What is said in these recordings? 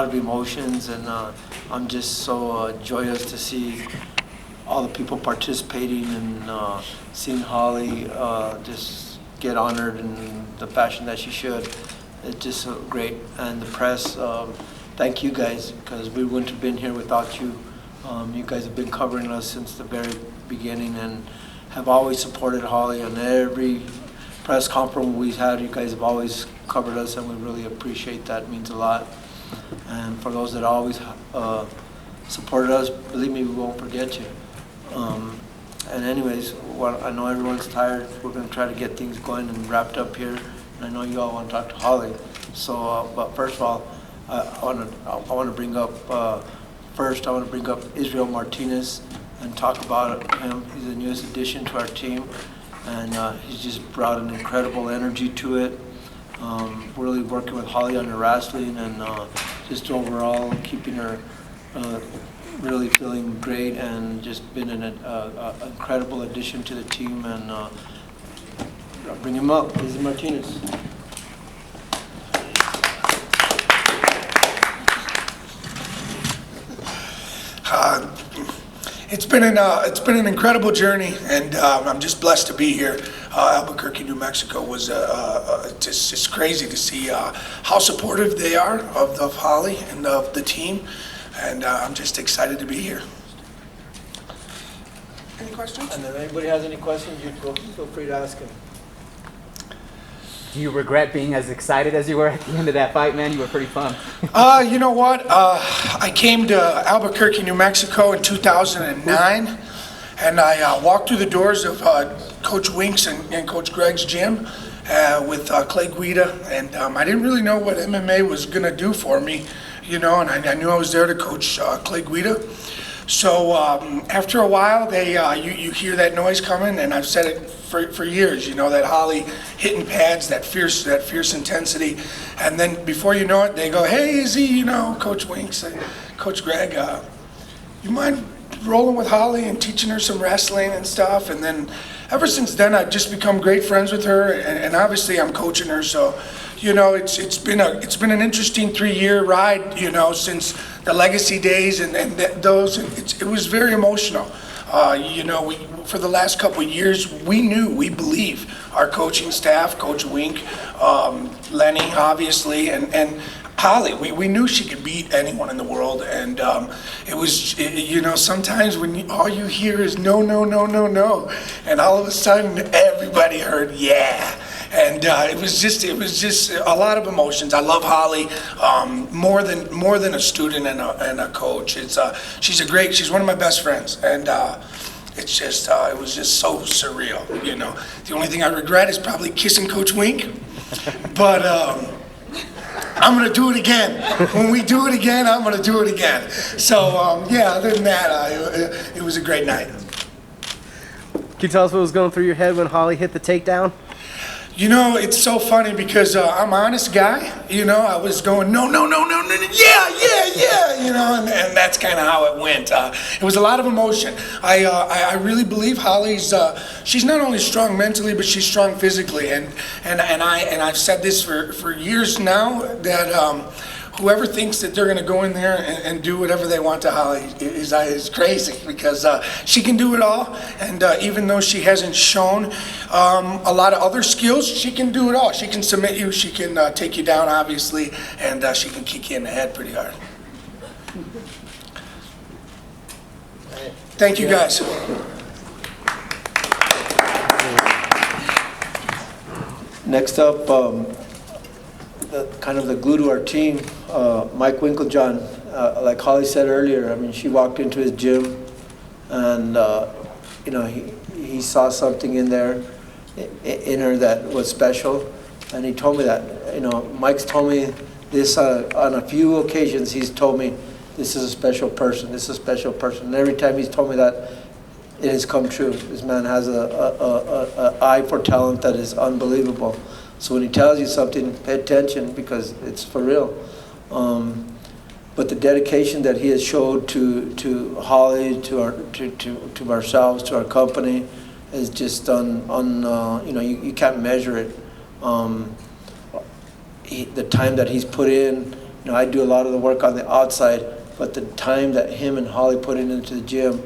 of emotions, and I'm just so joyous to see all the people participating and seeing Holly just get honored in the fashion that she should. It's just so great. And the press, thank you guys, because we wouldn't have been here without you. You guys have been covering us since the very beginning and have always supported Holly on every press conference we've had. You guys have always covered us, and we really appreciate that. It means a lot. And for those that always supported us, believe me, we won't forget you. And anyways, well, I know everyone's tired. We're going to try to get things going and wrapped up here. And I know you all want to talk to Holly. So, but first of all, I want to bring up Israel Martinez and talk about him. He's the newest addition to our team, and he's just brought an incredible energy to it. Really working with Holly on her wrestling and just overall keeping her really feeling great, and just been an incredible addition to the team. And I'll bring him up, Israel Martinez. It's been an incredible journey, and I'm just blessed to be here. Albuquerque, New Mexico was just crazy to see how supportive they are of Holly and of the team, and I'm just excited to be here. Any questions? And if anybody has any questions, you feel free to ask him. Do you regret being as excited as you were at the end of that fight, man? You were pretty fun. You know what? I came to Albuquerque, New Mexico in 2009, and I walked through the doors of Coach Wink's and Coach Greg's gym with Clay Guida, and I didn't really know what MMA was going to do for me, you know, and I knew I was there to coach Clay Guida. So after a while, you hear that noise coming, and I've said it for years, you know, that Holly hitting pads, that fierce intensity, and then before you know it, they go, "Hey, Izzy, you know, Coach Winks and Coach Greg, you mind rolling with Holly and teaching her some wrestling and stuff?" And then ever since then, I've just become great friends with her, and obviously I'm coaching her, so. You know, it's been an interesting 3-year ride, you know, since the legacy days and those. It was very emotional. You know, for the last couple of years, we believe our coaching staff, Coach Wink, Lenny, obviously, and Holly, we knew she could beat anyone in the world, and you know, sometimes when all you hear is no, no, no, no, no, and all of a sudden everybody heard yeah. And it was just a lot of emotions. I love Holly more than a student and a coach. She's one of my best friends, and it was just so surreal. You know, the only thing I regret is probably kissing Coach Wink, but I'm gonna do it again. When we do it again, I'm gonna do it again. So yeah, other than that, it was a great night. Can you tell us what was going through your head when Holly hit the takedown? You know, it's so funny because I'm an honest guy. You know, I was going, no, yeah, you know, and that's kind of how it went. It was a lot of emotion. I really believe Holly's, she's not only strong mentally, but she's strong physically. And I've said this for years now, that whoever thinks that they're going to go in there and do whatever they want to Holly is crazy, because she can do it all, and even though she hasn't shown a lot of other skills, she can do it all. She can submit you, she can take you down, obviously, and she can kick you in the head pretty hard. Thank you, guys. Next up, kind of the glue to our team, Mike Winkeljohn. Like Holly said earlier, I mean, she walked into his gym, and you know, he saw something in her that was special, and he told me that. You know, Mike's told me this on a few occasions. He's told me, "This is a special person. This is a special person." And every time he's told me that, it has come true. This man has a eye for talent that is unbelievable. So when he tells you something, pay attention, because it's for real. But the dedication that he has showed to Holly, to ourselves, to our company, is just you know, you can't measure it. The time that he's put in, I do a lot of the work on the outside, but the time that him and Holly put into the gym,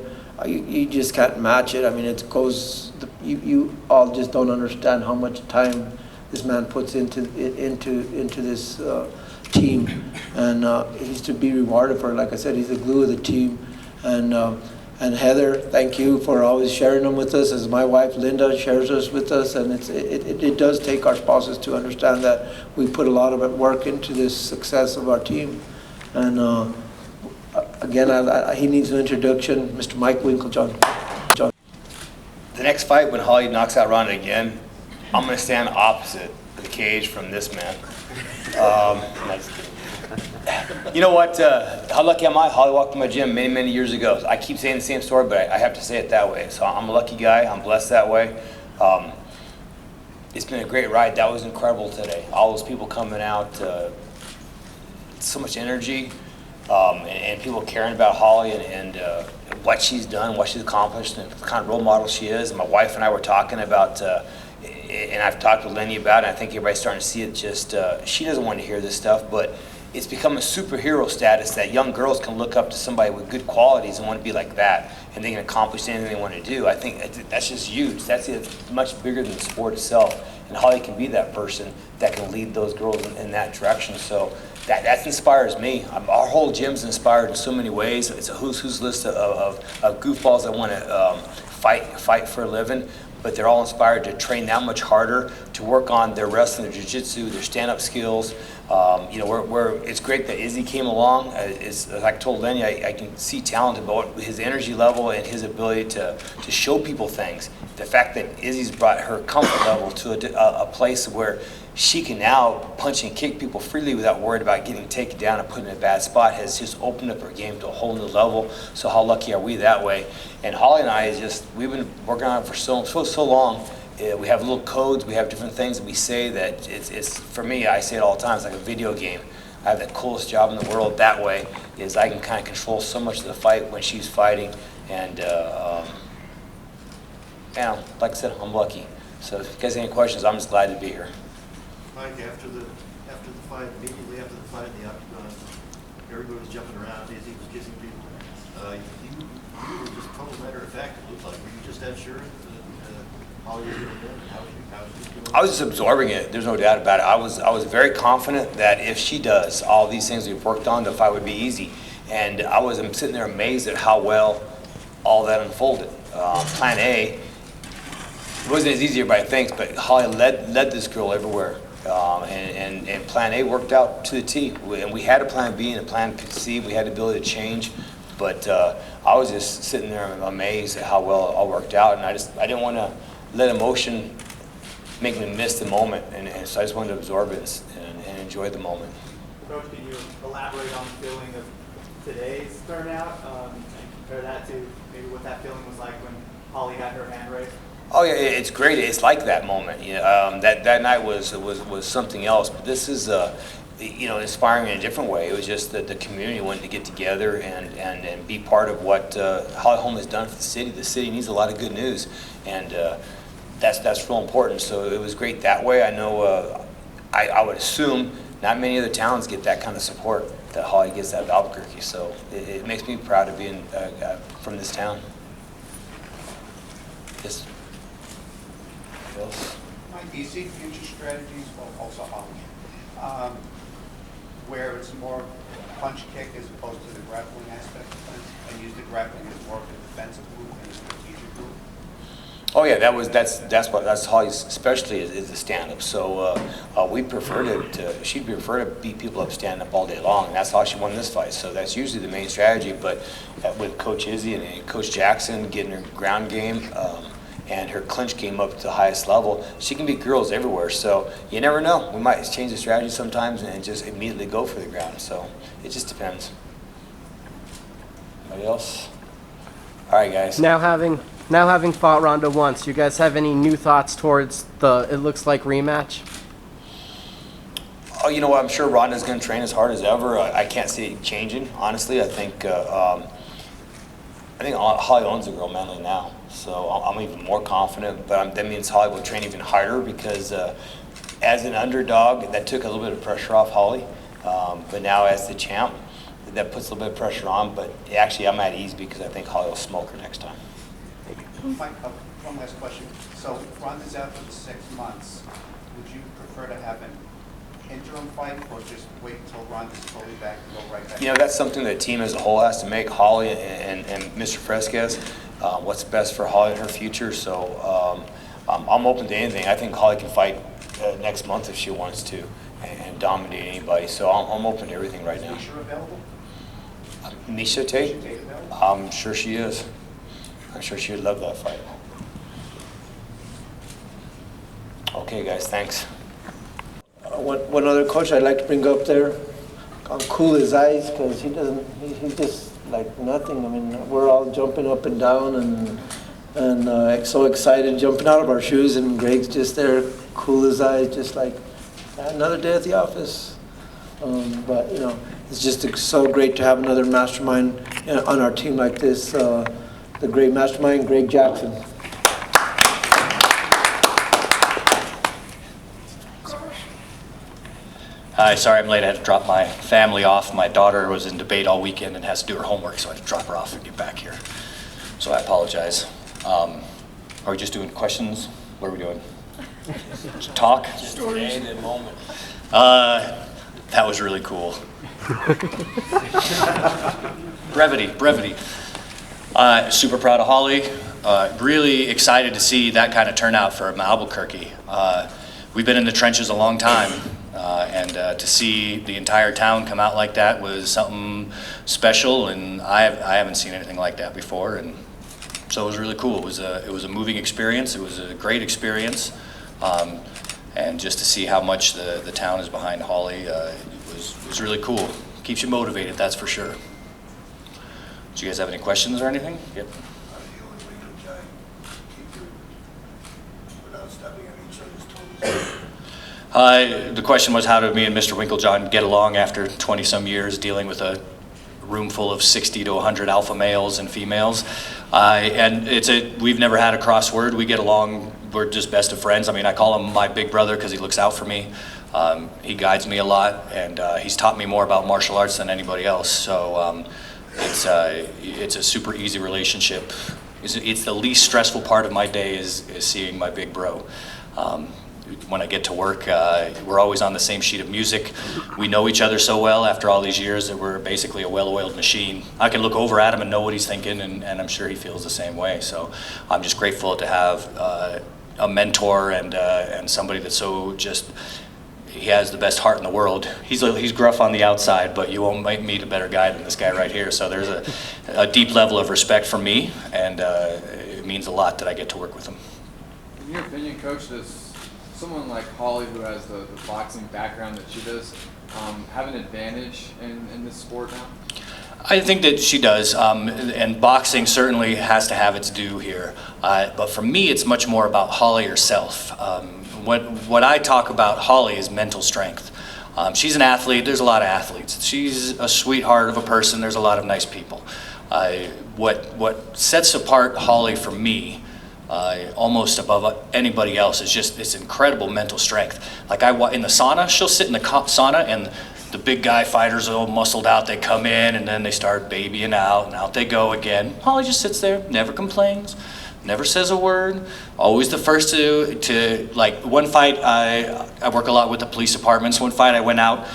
you just can't match it. I mean, it goes. You all just don't understand how much time this man puts into this team, and he's to be rewarded for it. Like I said, he's the glue of the team, and Heather, thank you for always sharing them with us, as my wife Linda shares us with us, and it does take our spouses to understand that we put a lot of work into this success of our team. And again, he needs an introduction, Mr. Mike Winkeljohn. The next fight, when Holly knocks out Ronda again, I'm going to stand opposite the cage from this man. You know what? How lucky am I? Holly walked in my gym many, many years ago. I keep saying the same story, but I have to say it that way. So I'm a lucky guy. I'm blessed that way. It's been a great ride. That was incredible today. All those people coming out, so much energy, and people caring about Holly and what she's done, what she's accomplished, and the kind of role model she is. And my wife and I were talking about, and I've talked with Lenny about it, and I think everybody's starting to see it. Just she doesn't want to hear this stuff, but it's become a superhero status that young girls can look up to somebody with good qualities and want to be like that, and they can accomplish anything they want to do. I think that's just huge. That's much bigger than the sport itself, and Holly can be that person that can lead those girls in that direction. So that inspires me. Our whole gym's inspired in so many ways. It's a who's list of goofballs that want to fight for a living, but they're all inspired to train that much harder, to work on their wrestling, their jiu-jitsu, their stand-up skills. It's great that Izzy came along. Like I told Lenny, I can see talent about his energy level and his ability to show people things. The fact that Izzy's brought her comfort level to a place where she can now punch and kick people freely without worried about getting taken down and put in a bad spot has just opened up her game to a whole new level. So how lucky are we that way? And Holly and I we've been working on it for so long. We have little codes, we have different things that we say that it's for me, I say it all the time, it's like a video game. I have the coolest job in the world that way, is I can kind of control so much of the fight when she's fighting. And like I said, I'm lucky. So if you guys have any questions, I'm just glad to be here. Mike, after the fight, immediately after the fight in the octagon, everybody was jumping around, Izzy was kissing people. You were just total matter of fact, it looked like. Were you just that sure that Holly was going to win? How was you doing? I was just absorbing it. There's no doubt about it. I was very confident that if she does all these things we've worked on, the fight would be easy. And I'm sitting there amazed at how well all that unfolded. Plan A wasn't as easy as everybody thinks, but Holly led this girl everywhere. And Plan A worked out to the T. And we had a Plan B and a Plan C. We had the ability to change. But I was just sitting there amazed at how well it all worked out. And I didn't want to let emotion make me miss the moment. And so I just wanted to absorb it and enjoy the moment. Coach, can you elaborate on the feeling of today's turnout and compare that to maybe what that feeling was like when Holly had her hand raised? Oh yeah, it's great. It's like that moment. That night was something else. But this is inspiring in a different way. It was just that the community wanted to get together and be part of what Holly Holm has done for the city. The city needs a lot of good news, and that's real important. So it was great that way. I know. I would assume not many other towns get that kind of support that Holly gets out of Albuquerque. So it makes me proud to be from this town. Yes. Mike, do you see future strategies, well, also Holly, where it's more punch kick as opposed to the grappling aspect of things, and use the grappling as more of a defensive move than a strategic move? Oh yeah, that's Holly's specialty is the stand-up. So we prefer she'd prefer to beat people up standing up all day long, and that's how she won this fight. So that's usually the main strategy. But with Coach Izzy and Coach Jackson getting her ground game and her clinch game up to the highest level, she can beat girls everywhere. So you never know. We might change the strategy sometimes and just immediately go for the ground. So it just depends. Anybody else? All right, guys. Now having fought Ronda once, do you guys have any new thoughts towards it looks like rematch? Oh, you know what? I'm sure Ronda's going to train as hard as ever. I can't see it changing, honestly. I think Holly owns the girl mentally now, so I'm even more confident. But that means Holly will train even harder because as an underdog, that took a little bit of pressure off Holly. But now as the champ, that puts a little bit of pressure on, but actually I'm at ease because I think Holly will smoke her next time. Mike, one last question. So Ronda's out for the 6 months. Would you prefer to have an interim fight or just wait until Ronda's fully back and go right back? You know, that's something the team as a whole has to make, Holly and Mr. Fresquez, what's best for Holly and her future. So I'm open to anything. I think Holly can fight next month if she wants to and dominate anybody. So I'm open to everything right now. Is Nisha available? Nisha Tate? Is Tate available? I'm sure she is. I'm sure she would love that fight. Okay, guys, thanks. One other coach I'd like to bring up there, cool his eyes, because he's just like nothing. I mean, we're all jumping up and down and so excited, jumping out of our shoes, and Greg's just there, cool his eyes, just like another day at the office. But you know, it's just so great to have another mastermind on our team like this. The great mastermind, Greg Jackson. Hi, sorry I'm late. I had to drop my family off. My daughter was in debate all weekend and has to do her homework, so I had to drop her off and get back here. So I apologize. Are we just doing questions? What are we doing? Talk? Stories in the moment. That was really cool. Brevity. Super proud of Holly. Really excited to see that kind of turnout from Albuquerque. We've been in the trenches a long time, and to see the entire town come out like that was something special, and I haven't seen anything like that before, and so it was really cool. It was a moving experience. It was a great experience, and just to see how much the town is behind Holly was really cool. Keeps you motivated, that's for sure. Do you guys have any questions or anything? Yep. The question was, how do me and Mr. Winkeljohn get along after 20-some years dealing with a room full of 60 to 100 alpha males and females? And we've never had a crossword. We get along. We're just best of friends. I mean, I call him my big brother because he looks out for me. He guides me a lot, and he's taught me more about martial arts than anybody else. So it's a super easy relationship. It's the least stressful part of my day is seeing my big bro. When I get to work, we're always on the same sheet of music. We know each other so well after all these years that we're basically a well-oiled machine. I can look over at him and know what he's thinking, and I'm sure he feels the same way. So I'm just grateful to have a mentor and somebody that's so just, he has the best heart in the world. He's gruff on the outside, but you won't meet a better guy than this guy right here. So there's a deep level of respect from me, and it means a lot that I get to work with him. In your opinion, Coach, does someone like Holly, who has the boxing background that she does, have an advantage in this sport now? I think that she does, and boxing certainly has to have its due here. But for me, it's much more about Holly herself. What I talk about Holly is mental strength. She's an athlete. There's a lot of athletes. She's a sweetheart of a person. There's a lot of nice people. What sets apart Holly for me, almost above anybody else, is just this incredible mental strength. Like in the sauna, she'll sit in the sauna, and the big guy fighters are all muscled out. They come in and then they start babying out, and out they go again. Holly just sits there, never complains, never says a word, always the first to like one fight. I work a lot with the police departments. One fight I went out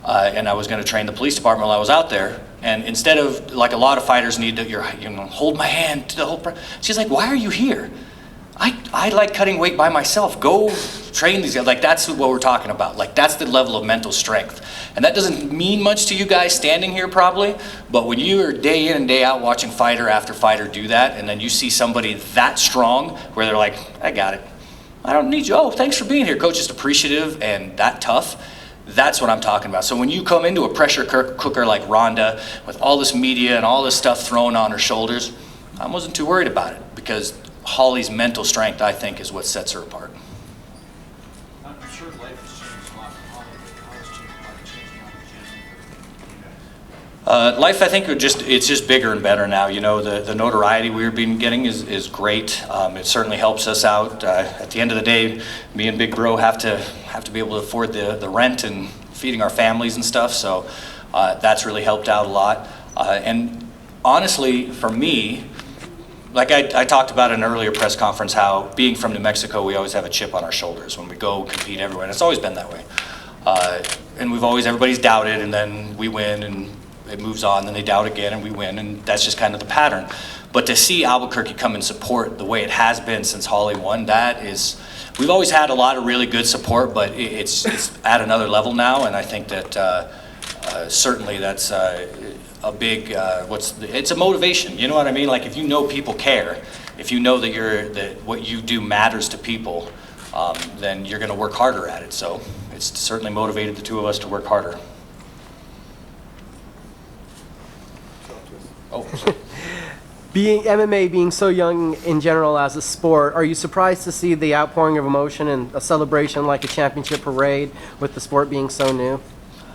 and I was going to train the police department while I was out there, and instead of like a lot of fighters need to hold my hand to the whole she's like, why are you here? I like cutting weight by myself. Go train these guys. Like, that's what we're talking about. Like, that's the level of mental strength. And that doesn't mean much to you guys standing here probably, but when you are day in and day out watching fighter after fighter do that, and then you see somebody that strong where they're like, I got it. I don't need you. Oh, thanks for being here. Coach, just appreciative and that tough. That's what I'm talking about. So when you come into a pressure cooker like Ronda with all this media and all this stuff thrown on her shoulders, I wasn't too worried about it, because Holly's mental strength, I think, is what sets her apart. I'm sure life has changed a lot for Holly, but how has changing out the gym? Life, I think, it's just bigger and better now. You know, the notoriety we've been getting is great. It certainly helps us out. At the end of the day, me and Big Bro have to be able to afford the rent and feeding our families and stuff. So that's really helped out a lot. And honestly, for me, like I talked about in an earlier press conference, how being from New Mexico, we always have a chip on our shoulders when we go compete everywhere, and it's always been that way. And everybody's doubted, and then we win, and it moves on, then they doubt again, and we win, and that's just kind of the pattern. But to see Albuquerque come and support the way it has been since Holly won, we've always had a lot of really good support, but it's at another level now, and I think that certainly that's a big, it's a motivation, you know what I mean? Like if you know people care, if you know that what you do matters to people, then you're gonna work harder at it. So it's certainly motivated the two of us to work harder. Oh, sorry. MMA being so young in general as a sport, are you surprised to see the outpouring of emotion and a celebration like a championship parade with the sport being so new?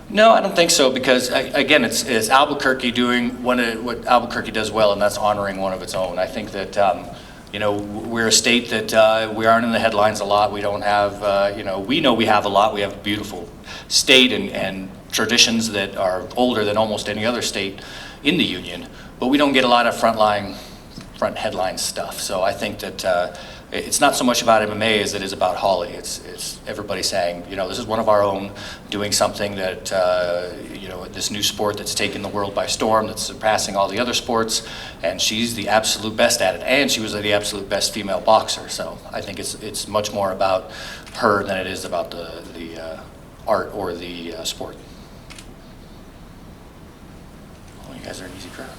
No, I don't think so, because again, it's Albuquerque doing what Albuquerque does well, and that's honoring one of its own. I think that we're a state that we aren't in the headlines a lot. We don't have we know we have a lot. We have a beautiful state and traditions that are older than almost any other state in the union, but we don't get a lot of front headline stuff. So I think that it's not so much about MMA as it is about Holly. It's everybody saying, this is one of our own, doing something that, this new sport that's taken the world by storm, that's surpassing all the other sports, and she's the absolute best at it, and she was the absolute best female boxer. So I think it's much more about her than it is about the art or the sport. Well, you guys are an easy crowd.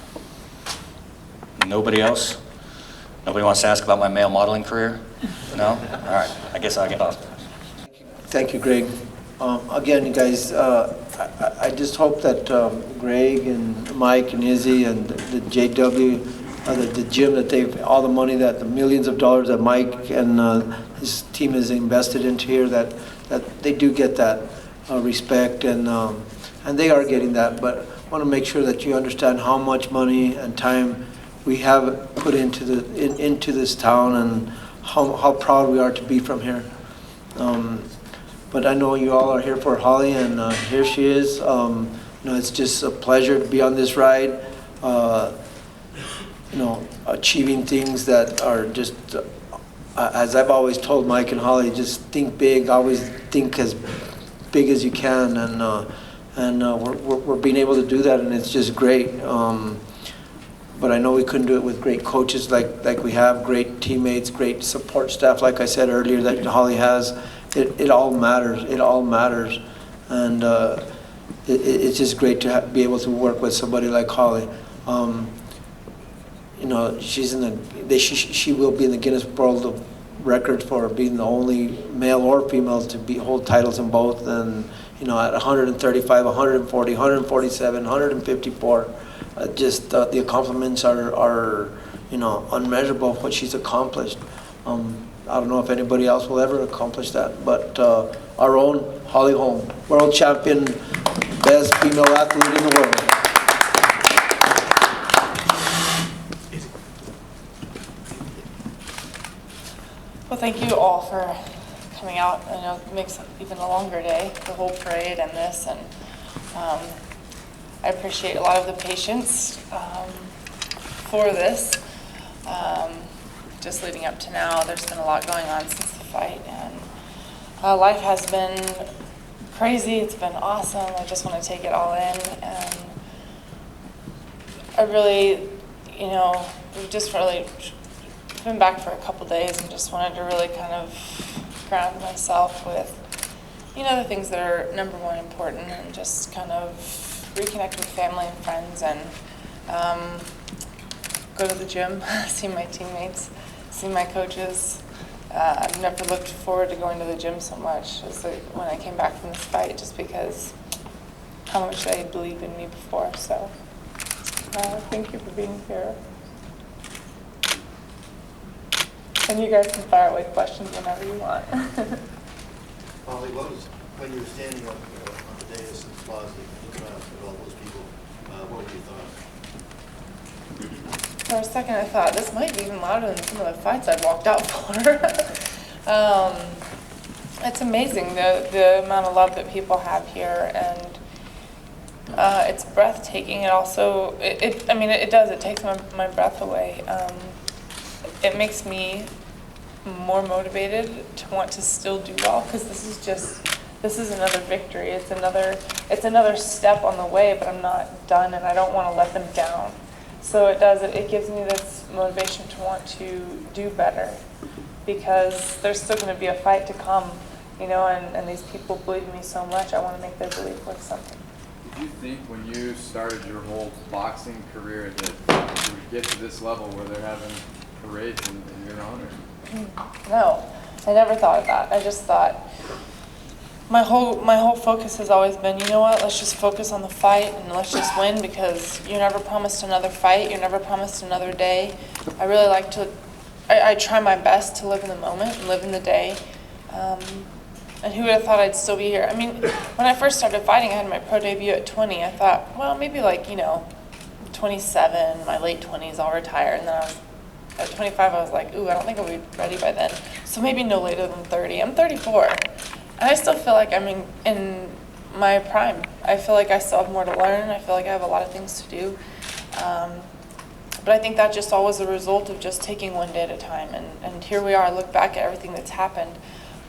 Nobody else? Nobody wants to ask about my male modeling career? No? All right. I guess I'll get off. Thank you, Greg. Again, you guys, I just hope that Greg and Mike and Izzy and the JW, the gym, that all the money, the millions of dollars that Mike and his team has invested into here, that they do get that respect, and they are getting that. But I want to make sure that you understand how much money and time we have put into this town, and how proud we are to be from here. But I know you all are here for Holly, and here she is. It's just a pleasure to be on this ride. Achieving things that are just, as I've always told Mike and Holly, just think big. Always think as big as you can, and we're being able to do that, and it's just great. But I know we couldn't do it with great coaches like we have, great teammates, great support staff, like I said earlier, that Holly has. It all matters. It all matters. And it's just great to be able to work with somebody like Holly. She's she will be in the Guinness World of Records for being the only male or female to hold titles in both. And, at 135, 140, 147, 154. Just the accomplishments are unmeasurable of what she's accomplished. I don't know if anybody else will ever accomplish that, but our own Holly Holm, world champion, best female athlete in the world. Well, thank you all for coming out. I know it makes it even a longer day, the whole parade and this, and I appreciate a lot of the patience for this. Just leading up to now, there's been a lot going on since the fight, and life has been crazy. It's been awesome. I just want to take it all in, and I really, we've just really been back for a couple days and just wanted to really kind of ground myself with, the things that are number one important, and just kind of reconnect with family and friends, and go to the gym, see my teammates, see my coaches. I've never looked forward to going to the gym so much as when I came back from this fight, just because how much they believed in me before. So thank you for being here. And you guys can fire away questions whenever you want. Holly, when you were standing up on the dais in the plaza, looking out at all those people, what were your thoughts? For a second, I thought this might be even louder than some of the fights I'd walked out for. It's amazing the amount of love that people have here, and it's breathtaking. It also, I mean, it does. It takes my breath away. It makes me more motivated to want to still do well, because this is another victory. It's another step on the way, but I'm not done, and I don't want to let them down. So it gives me this motivation to want to do better, because there's still going to be a fight to come, you know, and these people believe in me so much. I want to make their belief worth something. Did you think when you started your whole boxing career that you would get to this level where they're having parades in your honor? No, I never thought of that. I just thought my whole focus has always been, you know what, let's just focus on the fight and let's just win, because you're never promised another fight, you're never promised another day. I really like to, I try my best to live in the moment and live in the day. And who would have thought I'd still be here? I mean, when I first started fighting, I had my pro debut at 20. I thought, well, maybe like, you know, 27, my late 20s, I'll retire. And then at 25, I was like, ooh, I don't think I'll be ready by then. So maybe no later than 30. I'm 34. And I still feel like I'm in my prime. I feel like I still have more to learn. I feel like I have a lot of things to do. But I think that just all was a result of just taking one day at a time. And here we are, I look back at everything that's happened.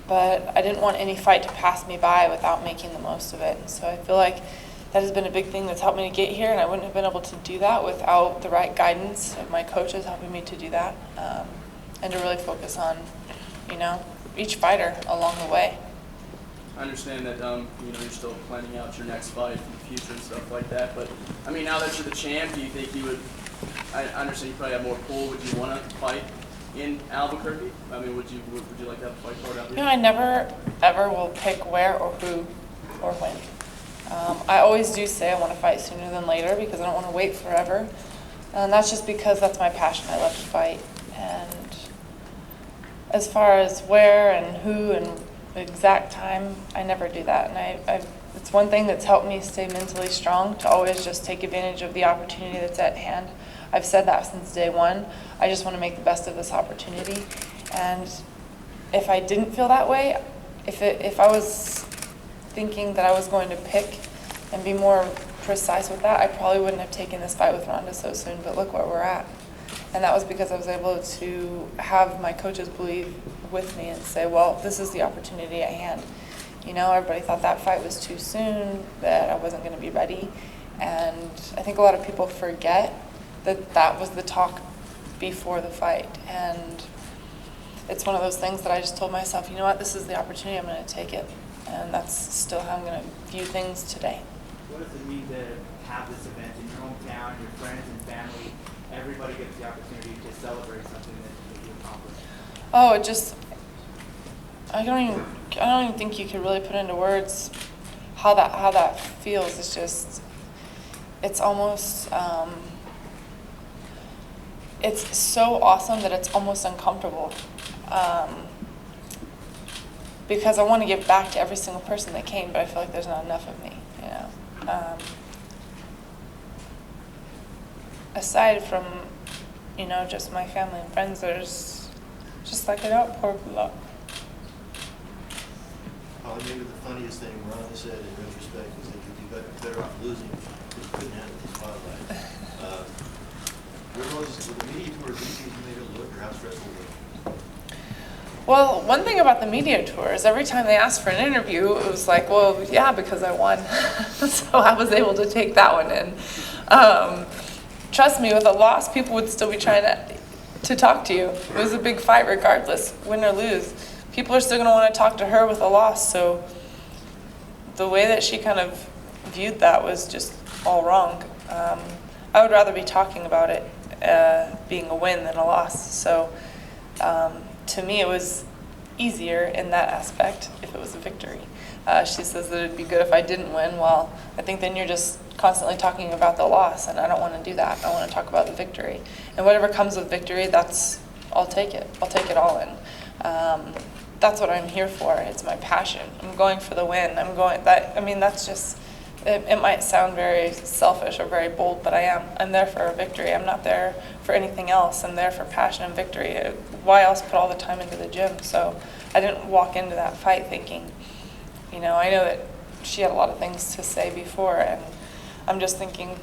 But I didn't want any fight to pass me by without making the most of it. And so I feel like that has been a big thing that's helped me to get here, and I wouldn't have been able to do that without the right guidance of my coaches helping me to do that, and to really focus on, you know, each fighter along the way. I understand that you know, you're still planning out your next fight for the future and stuff like that, but I mean, now that you're the champ, do you think you would, I understand you probably have more pull, would you want to fight in Albuquerque? I mean, would you like to have a fight card out there? You know, I never ever will pick where or who or when. I always do say I want to fight sooner than later, because I don't want to wait forever. And that's just because that's my passion. I love to fight. And as far as where and who and the exact time, I never do that. And it's one thing that's helped me stay mentally strong, to always just take advantage of the opportunity that's at hand. I've said that since day one. I just want to make the best of this opportunity. And if I didn't feel that way, if I was thinking that I was going to pick and be more precise with that, I probably wouldn't have taken this fight with Ronda so soon, but look where we're at. And that was because I was able to have my coaches believe with me and say, well, this is the opportunity at hand. You know, everybody thought that fight was too soon, that I wasn't going to be ready. And I think a lot of people forget that that was the talk before the fight. And it's one of those things that I just told myself, you know what, this is the opportunity, I'm going to take it. And that's still how I'm going to view things today. What does it mean to have this event in your hometown, your friends and family? Everybody gets the opportunity to celebrate something that you accomplished. Oh, it just, I don't even think you could really put into words how that feels. It's just, it's almost, it's so awesome that it's almost uncomfortable. Because I want to give back to every single person that came, but I feel like there's not enough of me, you know. Aside from, you know, just my family and friends, there's just like an outpour of love. Probably maybe the funniest thing Ronda said in retrospect was that you'd be better off losing because you couldn't handle the spotlight. With the media tour, do you think you made it look, or how stressful was it? Well, one thing about the media tour is every time they asked for an interview, it was like, well, yeah, because I won. So I was able to take that one in. Trust me, with a loss, people would still be trying to talk to you. It was a big fight regardless, win or lose. People are still going to want to talk to her with a loss. So the way that she kind of viewed that was just all wrong. I would rather be talking about it being a win than a loss. So to me, it was easier in that aspect if it was a victory. She says that it'd be good if I didn't win. Well, I think then you're just constantly talking about the loss, and I don't want to do that. I want to talk about the victory. And whatever comes with victory, I'll take it. I'll take it all in. That's what I'm here for. It's my passion. I'm going for the win. That's It might sound very selfish or very bold, but I am. I'm there for a victory. I'm not there for anything else. I'm there for passion and victory. Why else put all the time into the gym? So I didn't walk into that fight thinking, I know that she had a lot of things to say before, and I'm just thinking,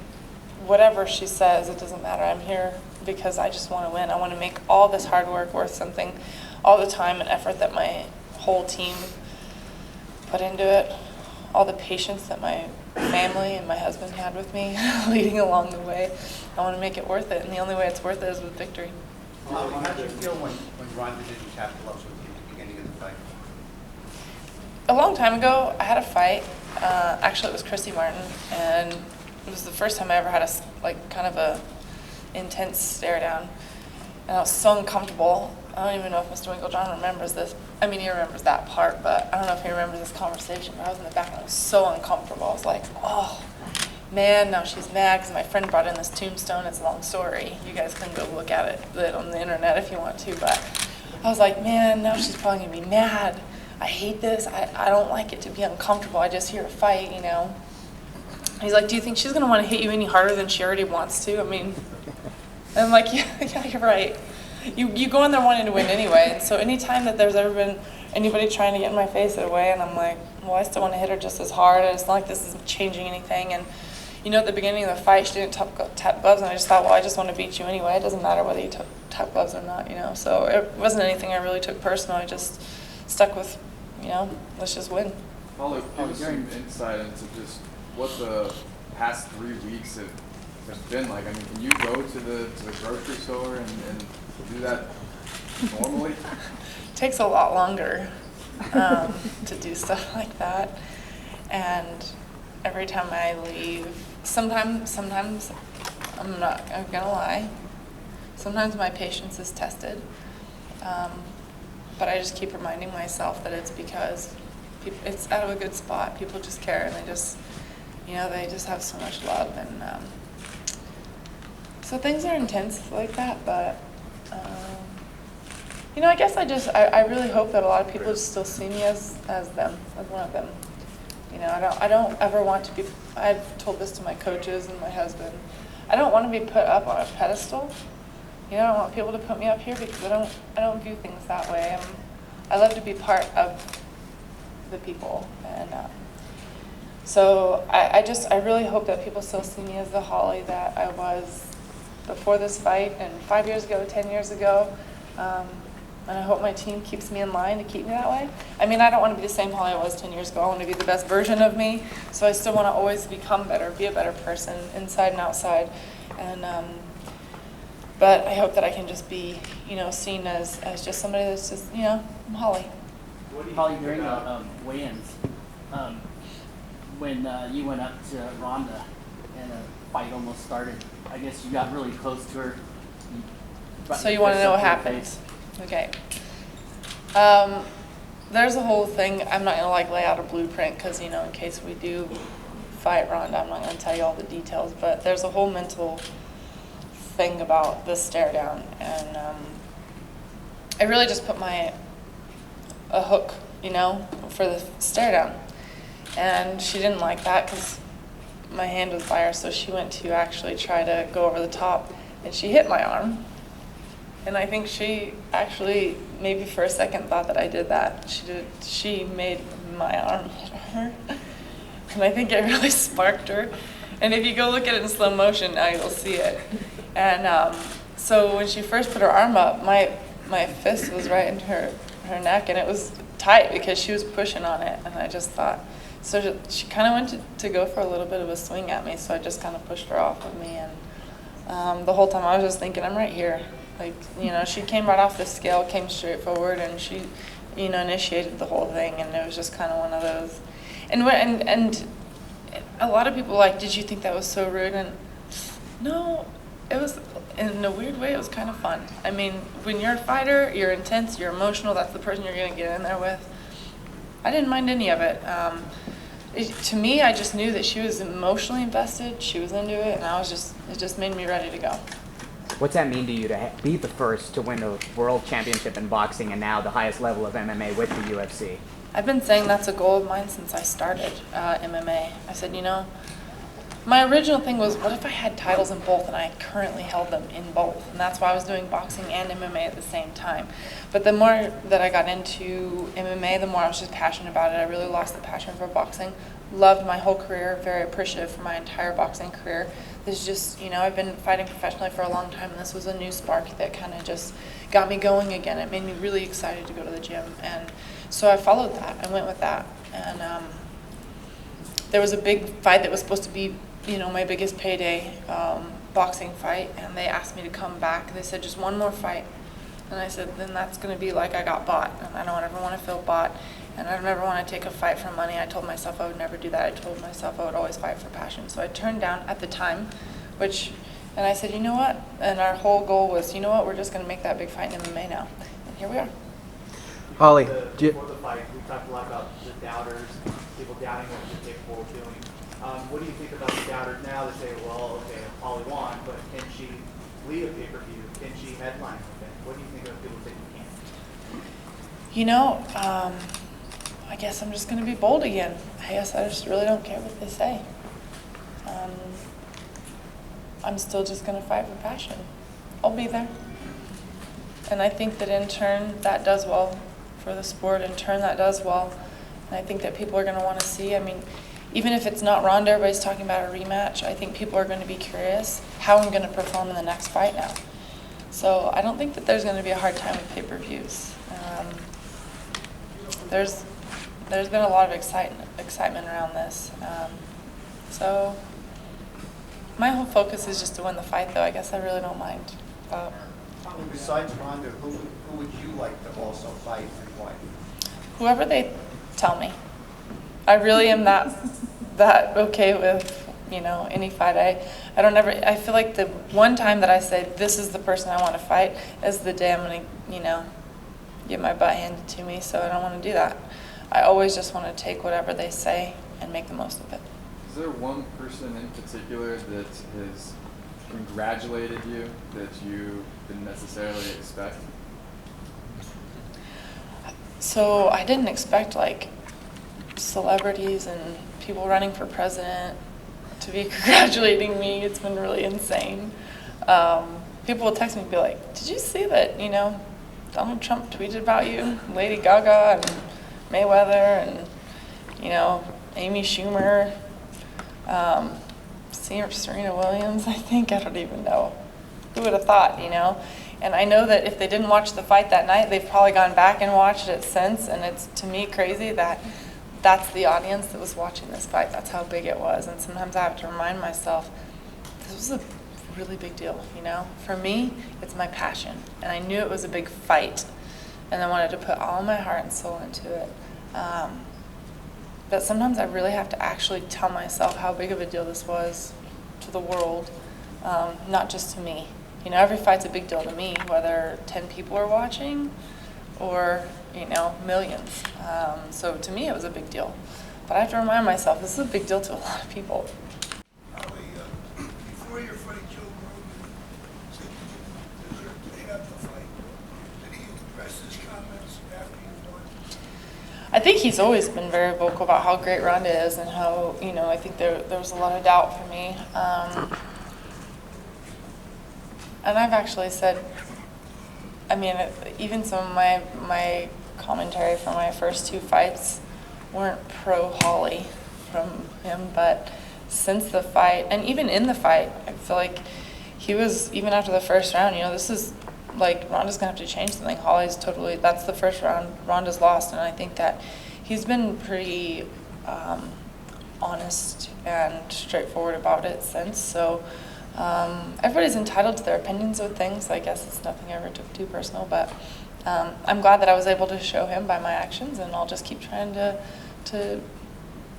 whatever she says, it doesn't matter. I'm here because I just want to win. I want to make all this hard work worth something, all the time and effort that my whole team put into it, all the patience that my family and my husband had with me leading along the way. I want to make it worth it, and the only way it's worth it is with victory. How did you feel when Ronda didn't tap gloves with you at the beginning of the fight? A long time ago, I had a fight. Actually, it was Chrissy Martin, and it was the first time I ever had kind of a intense stare down, and I was so uncomfortable. I don't even know if Mr. Winkeljohn remembers this. I mean, he remembers that part, but I don't know if he remembers this conversation. But I was in the back and I was so uncomfortable. I was like, oh, man, now she's mad because my friend brought in this tombstone. It's a long story. You guys can go look at it on the internet if you want to. But I was like, man, now she's probably going to be mad. I hate this. I don't like it to be uncomfortable. I just hear a fight, He's like, do you think she's going to want to hit you any harder than she already wants to? I mean, and I'm like, yeah, you're right. You go in there wanting to win anyway, and so anytime that there's ever been anybody trying to get in my face that way, and I'm like, well, I still want to hit her just as hard, and it's not like this is changing anything, and at the beginning of the fight, she didn't tap gloves, and I just thought, well, I just want to beat you anyway, it doesn't matter whether you tap gloves or not, so it wasn't anything I really took personal. I just stuck with, let's just win. Holly, give us some insight into just what the past 3 weeks have been like. I mean, can you go to the grocery store and do that normally? It takes a lot longer to do stuff like that, and every time I leave, sometimes I'm gonna lie, sometimes my patience is tested, but I just keep reminding myself that it's because it's out of a good spot. People just care, and they just have so much love, and so things are intense like that, but I guess I really hope that a lot of people just still see me as them, as one of them. I don't ever want to be, I've told this to my coaches and my husband, I don't want to be put up on a pedestal. I don't want people to put me up here because I don't view things that way. I love to be part of the people, and so I really hope that people still see me as the Holly that I was before this fight, and 5 years ago, 10 years ago, and I hope my team keeps me in line to keep me that way. I mean, I don't want to be the same Holly I was 10 years ago. I want to be the best version of me, so I still want to always become better, be a better person, inside and outside, and but I hope that I can just be, seen as just somebody that's just, I'm Holly. Holly, during the weigh-ins, when you went up to Ronda and a fight almost started, I guess you got really close to her. So you want to know what happened? Okay. There's a whole thing. I'm not going to lay out a blueprint because, in case we do fight Ronda, I'm not going to tell you all the details, but there's a whole mental thing about this stare down, and I really just put a hook, for the stare down, and she didn't like that because my hand was by her, so she went to actually try to go over the top, and she hit my arm, and I think she actually maybe for a second thought that I did that. She made my arm hit her, and I think it really sparked her, and if you go look at it in slow motion now you'll see it. And so when she first put her arm up, my fist was right in her neck, and it was tight because she was pushing on it, and I just thought, so she kind of went to go for a little bit of a swing at me, so I just kind of pushed her off of me, and the whole time I was just thinking, I'm right here. She came right off the scale, came straight forward, and she, initiated the whole thing, and it was just kind of one of those. And a lot of people did you think that was so rude? And no. It was, in a weird way, it was kind of fun. I mean, when you're a fighter, you're intense, you're emotional, that's the person you're going to get in there with. I didn't mind any of it. To me, I just knew that she was emotionally invested, she was into it, and it just made me ready to go. What's that mean to you to be the first to win a world championship in boxing and now the highest level of MMA with the UFC? I've been saying that's a goal of mine since I started MMA. I said, you know, my original thing was, what if I had titles in both and I currently held them in both? And that's why I was doing boxing and MMA at the same time. But the more that I got into MMA, the more I was just passionate about it. I really lost the passion for boxing. Loved my whole career, very appreciative for my entire boxing career. This is just, you know, I've been fighting professionally for a long time, and this was a new spark that kind of just got me going again. It made me really excited to go to the gym. And so I followed that. I went with that. And there was a big fight that was supposed to be, you know, my biggest payday boxing fight, and they asked me to come back. They said, just one more fight. And I said, then that's going to be like I got bought, and I don't ever want to feel bought, and I don't ever want to take a fight for money. I told myself I would never do that. I told myself I would always fight for passion. So I turned down at the time, and I said, you know what? And our whole goal was, you know what? We're just going to make that big fight in MMA now. And here we are. Holly, Before the fight, we talked a lot about the doubters, people doubting what you're capable of doing. What do you think about the doubters now that say, well, okay, Holly won, but can she lead a pay-per-view? Can she headline with it? What do you think of people saying you can't? You know, I guess I'm just going to be bold again. I guess I just really don't care what they say. I'm still just going to fight for passion. I'll be there. And I think that in turn, that does well for the sport. In turn, that does well. And I think that people are going to want to see. I mean, even if it's not Ronda, everybody's talking about a rematch. I think people are going to be curious how I'm going to perform in the next fight now. So I don't think that there's going to be a hard time with pay-per-views. There's been a lot of excitement around this. So my whole focus is just to win the fight, though. I guess I really don't mind. Besides Ronda, who would you like to also fight and why? Whoever they tell me. I really am that okay with, you know, any fight. I feel like the one time that I say this is the person I want to fight is the day I'm going to, you know, get my butt handed to me, so I don't want to do that. I always just want to take whatever they say and make the most of it. Is there one person in particular that has congratulated you that you didn't necessarily expect? So I didn't expect, like, celebrities and people running for president to be congratulating me. It's been really insane. People will text me and be like, did you see that, you know, Donald Trump tweeted about you, Lady Gaga and Mayweather and, you know, Amy Schumer, Serena Williams, I think. I don't even know. Who would have thought, you know? And I know that if they didn't watch the fight that night, they've probably gone back and watched it since, and it's, to me, crazy that that's the audience that was watching this fight. That's how big it was. And sometimes I have to remind myself, this was a really big deal, you know? For me, it's my passion. And I knew it was a big fight. And I wanted to put all my heart and soul into it. But sometimes I really have to actually tell myself how big of a deal this was to the world, not just to me. You know, every fight's a big deal to me, whether 10 people are watching or, you know, millions. So to me, it was a big deal. But I have to remind myself, this is a big deal to a lot of people. Before your fight, Joe Rogan said you deserved to have the fight. Did he address his comments after you won? I think he's always been very vocal about how great Ronda is and how, you know, I think there was a lot of doubt for me. And I've actually said, I mean, even some of my commentary from my first two fights weren't pro-Holly from him, but since the fight, and even in the fight, I feel like he was, even after the first round, you know, this is, like, Ronda's going to have to change something. Holly's totally, that's the first round, Ronda's lost, and I think that he's been pretty honest and straightforward about it since, so everybody's entitled to their opinions of things. I guess it's nothing I ever took too personal, but I'm glad that I was able to show him by my actions, and I'll just keep trying to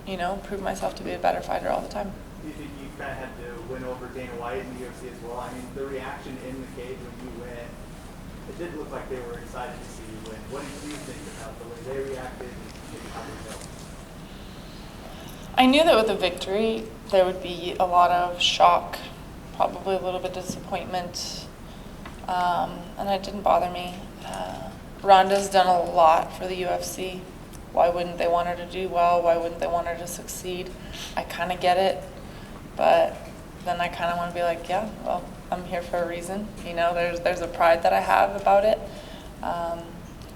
you know, prove myself to be a better fighter all the time. Do you think you kind of had to win over Dana White in the UFC as well? I mean, the reaction in the cage when you win, it did look like they were excited to see you win. What did you think about the way they reacted and maybe how they felt? I knew that with a victory, there would be a lot of shock, probably a little bit of disappointment, and it didn't bother me. Ronda's done a lot for the UFC, a Why wouldn't they want her to do well? Why wouldn't they want her to succeed? I kind of get it, but then I kind of want to be like, yeah, well, I'm here for a reason. You know, there's a pride that I have about it.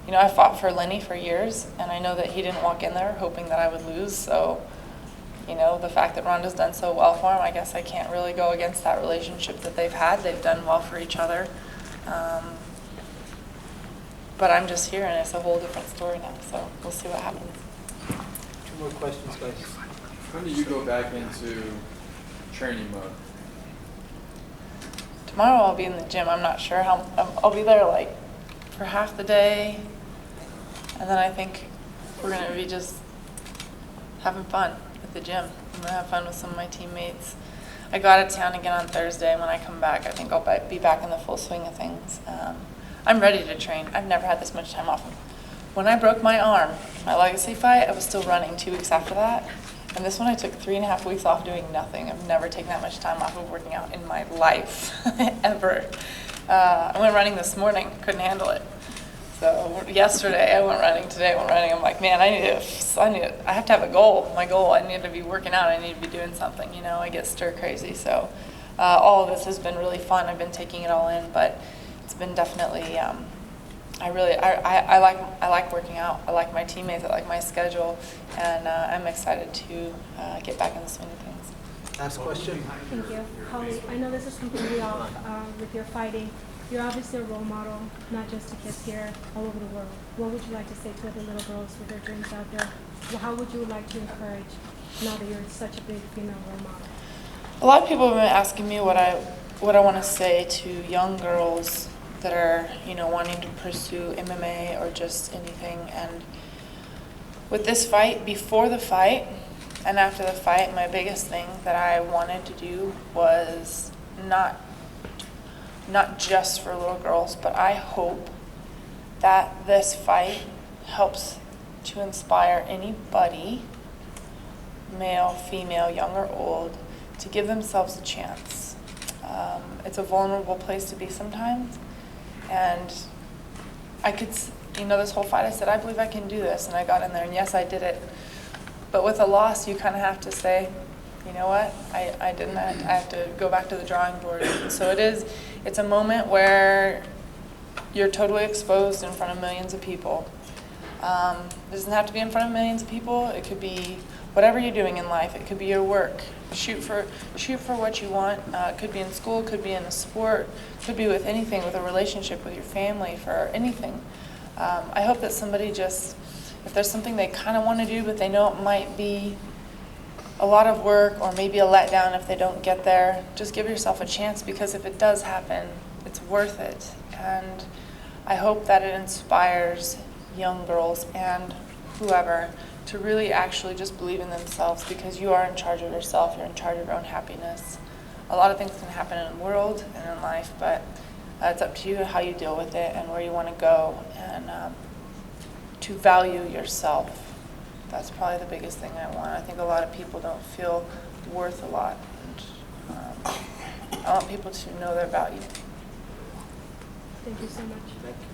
You know, I fought for Lenny for years, and I know that he didn't walk in there hoping that I would lose. So, you know, the fact that Rhonda's done so well for him, I guess I can't really go against that relationship that they've had. They've done well for each other. But I'm just here, and it's a whole different story now. So we'll see what happens. 2 more questions, guys. When do you go back into training mode? Tomorrow I'll be in the gym. I'm not sure how. I'll be there like for half the day, and then I think we're gonna be just having fun at the gym. I'm gonna have fun with some of my teammates. I go out of town again on Thursday, and when I come back, I think I'll be back in the full swing of things. I'm ready to train. I've never had this much time off. When I broke my arm, my legacy fight, I was still running 2 weeks after that. And this one I took 3.5 weeks off doing nothing. I've never taken that much time off of working out in my life, ever. I went running this morning, couldn't handle it. So yesterday I went running, today I went running. I'm like, man, I have to have a goal. My goal, I need to be working out, I need to be doing something, you know, I get stir crazy. So all of this has been really fun. I've been taking it all in, but it's been definitely, I like working out. I like my teammates, I like my schedule, and I'm excited to get back in the swing of things. Last question. Thank you. Holly, I know this is completely off with your fighting. You're obviously a role model, not just to kids here, all over the world. What would you like to say to other little girls with their dreams out there? Well, how would you like to encourage, now that you're such a big female role model? A lot of people have been asking me what I want to say to young girls that are, you know, wanting to pursue MMA or just anything. And with this fight, before the fight and after the fight, my biggest thing that I wanted to do was not just for little girls, but I hope that this fight helps to inspire anybody, male, female, young or old, to give themselves a chance. It's a vulnerable place to be sometimes. And I could, you know, this whole fight, I said, I believe I can do this. And I got in there, and yes, I did it. But with a loss, you kind of have to say, you know what, I didn't. I have to go back to the drawing board. So it's a moment where you're totally exposed in front of millions of people. It doesn't have to be in front of millions of people. It could be whatever you're doing in life. It could be your work. Shoot for what you want. It could be in school, it could be in a sport, it could be with anything, with a relationship with your family, for anything. I hope that somebody just, if there's something they kind of want to do, but they know it might be a lot of work or maybe a letdown if they don't get there, just give yourself a chance, because if it does happen, it's worth it. And I hope that it inspires young girls and whoever to really actually just believe in themselves, because you are in charge of yourself, you're in charge of your own happiness. A lot of things can happen in the world and in life, but it's up to you how you deal with it and where you want to go, and to value yourself. That's probably the biggest thing I want. I think a lot of people don't feel worth a lot, and I want people to know their value. Thank you so much. Thank you.